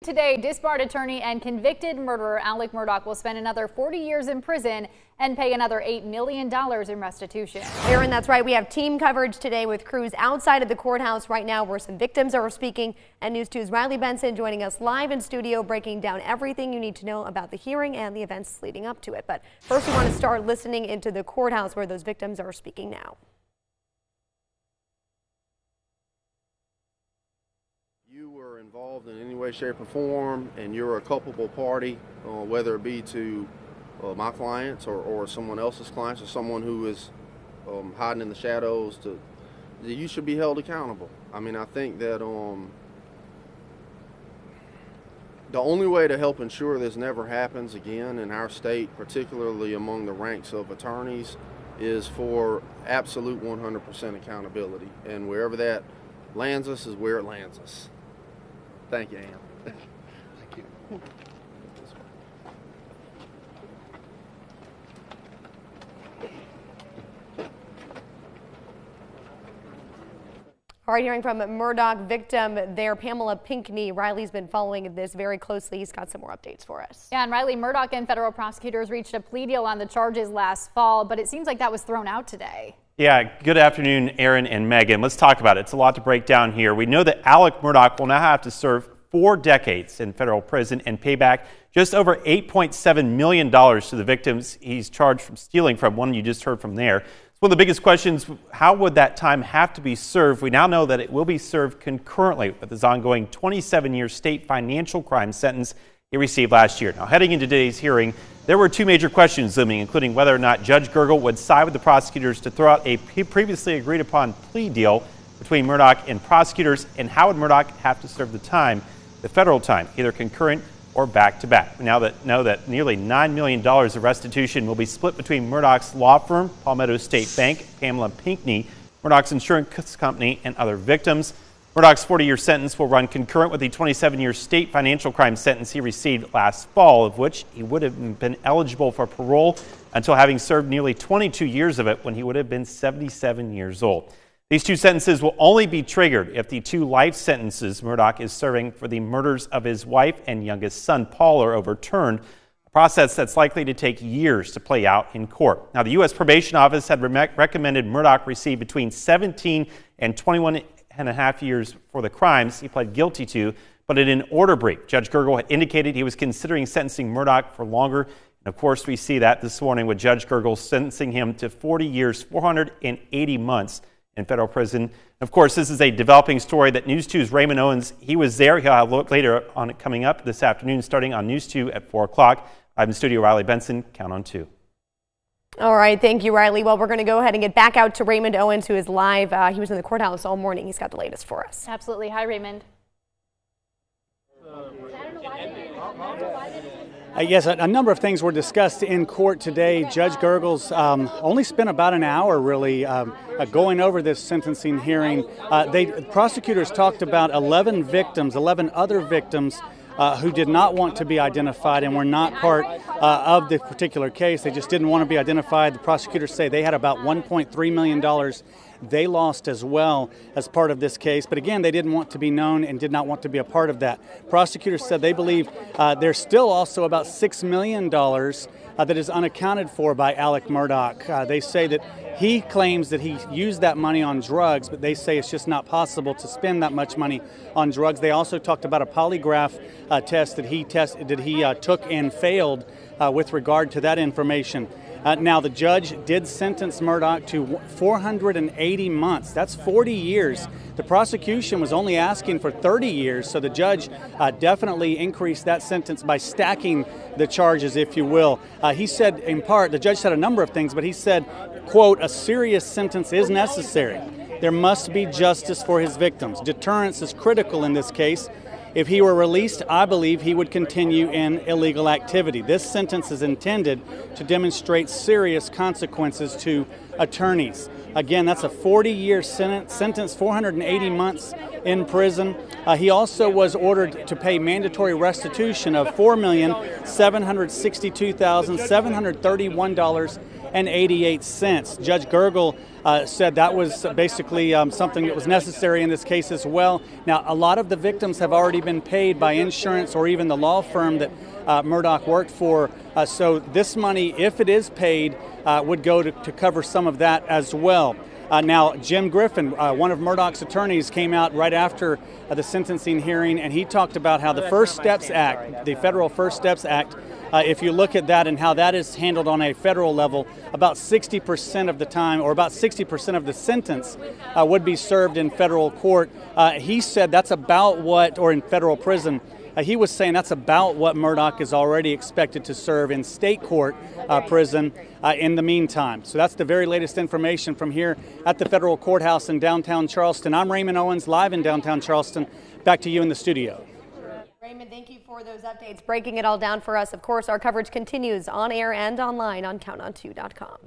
Today, disbarred attorney and convicted murderer Alec Murdaugh will spend another 40 years in prison and pay another $8 million in restitution. Aaron, that's right. We have team coverage today with crews outside of the courthouse right now where some victims are speaking. And News 2's Riley Benson joining us live in studio, breaking down everything you need to know about the hearing and the events leading up to it. But first, we want to start listening into the courthouse where those victims are speaking now. You were involved in any way, shape, or form, and you're a culpable party, whether it be to my clients or someone else's clients or someone who is hiding in the shadows, you should be held accountable. I mean, I think that the only way to help ensure this never happens again in our state, particularly among the ranks of attorneys, is for absolute 100% accountability. And wherever that lands us is where it lands us. Thank you, Ann. Thank you. All right, hearing from Murdaugh victim there, Pamela Pinckney. Riley's been following this very closely. He's got some more updates for us. Yeah, and Riley, Murdaugh and federal prosecutors reached a plea deal on the charges last fall, but it seems like that was thrown out today. Yeah, good afternoon, Aaron and Megan. Let's talk about it. It's a lot to break down here. We know that Alec Murdaugh will now have to serve 4 decades in federal prison and pay back just over $8.7 million to the victims he's charged from stealing from, one you just heard from there. It's one of the biggest questions, how would that time have to be served? We now know that it will be served concurrently with his ongoing 27-year state financial crime sentence he received last year. Now, heading into today's hearing, there were 2 major questions looming, including whether or not Judge Gergel would side with the prosecutors to throw out a previously agreed upon plea deal between Murdaugh and prosecutors, and how would Murdaugh have to serve the federal time, either concurrent or back-to-back. We now know that nearly $9 million of restitution will be split between Murdaugh's law firm, Palmetto State Bank, Pamela Pinckney, Murdaugh's insurance company, and other victims. Murdaugh's 40-year sentence will run concurrent with the 27-year state financial crime sentence he received last fall, of which he would have been eligible for parole until having served nearly 22 years of it when he would have been 77 years old. These 2 sentences will only be triggered if the 2 life sentences Murdaugh is serving for the murders of his wife and youngest son, Paul, are overturned, a process that's likely to take years to play out in court. Now, the U.S. Probation Office had recommended Murdaugh receive between 17 and 21 and a half years for the crimes he pled guilty to, but in an order brief, Judge Gergel had indicated he was considering sentencing Murdaugh for longer. And of course, we see that this morning with Judge Gergel sentencing him to 40 years, 480 months in federal prison. Of course, this is a developing story that News 2's Raymond Owens, he was there. He'll have a look later on it coming up this afternoon, starting on News 2 at 4 o'clock. I'm in studio, Riley Benson. Count on 2. All right, thank you, Riley. Well, we're going to go ahead and get back out to Raymond Owens, who is live. He was in the courthouse all morning. He's got the latest for us. Absolutely. Hi, Raymond. Yes, a number of things were discussed in court today. Judge Gergel's only spent about an hour, really, going over this sentencing hearing. Prosecutors talked about 11 other victims who did not want to be identified and were not part of the particular case. They just didn't want to be identified. The prosecutors say they had about $1.3 million they lost as well as part of this case. But again, they didn't want to be known and did not want to be a part of that. Prosecutors said they believe there's still also about $6 million that is unaccounted for by Alec Murdaugh. They say that he claims that he used that money on drugs, but they say it's just not possible to spend that much money on drugs. They also talked about a polygraph test that he took and failed with regard to that information. Now, the judge did sentence Murdaugh to 480 months. That's 40 years. The prosecution was only asking for 30 years, so the judge definitely increased that sentence by stacking the charges, if you will. He said, in part, the judge said a number of things, but he said, quote, "A serious sentence is necessary. There must be justice for his victims. Deterrence is critical in this case. If he were released, I believe he would continue in illegal activity. This sentence is intended to demonstrate serious consequences to attorneys." Again, that's a 40-year sentence, 480 months in prison. He also was ordered to pay mandatory restitution of $4,762,731 $1.88. Judge Gergel said that was basically something that was necessary in this case as well. Now, a lot of the victims have already been paid by insurance or even the law firm that Murdaugh worked for. So this money, if it is paid, would go to cover some of that as well. Now, Jim Griffin, one of Murdaugh's attorneys, came out right after the sentencing hearing, and he talked about how the First Steps Act, the federal First Steps Act, if you look at that and how that is handled on a federal level, about 60% of the time, or about 60% of the sentence would be served in federal court. He said that's about what, or in federal prison, he was saying that's about what Murdaugh is already expected to serve in state court prison in the meantime. So that's the very latest information from here at the federal courthouse in downtown Charleston. I'm Raymond Owens, live in downtown Charleston. Back to you in the studio. Raymond, thank you for those updates, breaking it all down for us. Of course, our coverage continues on air and online on CountOn2.com.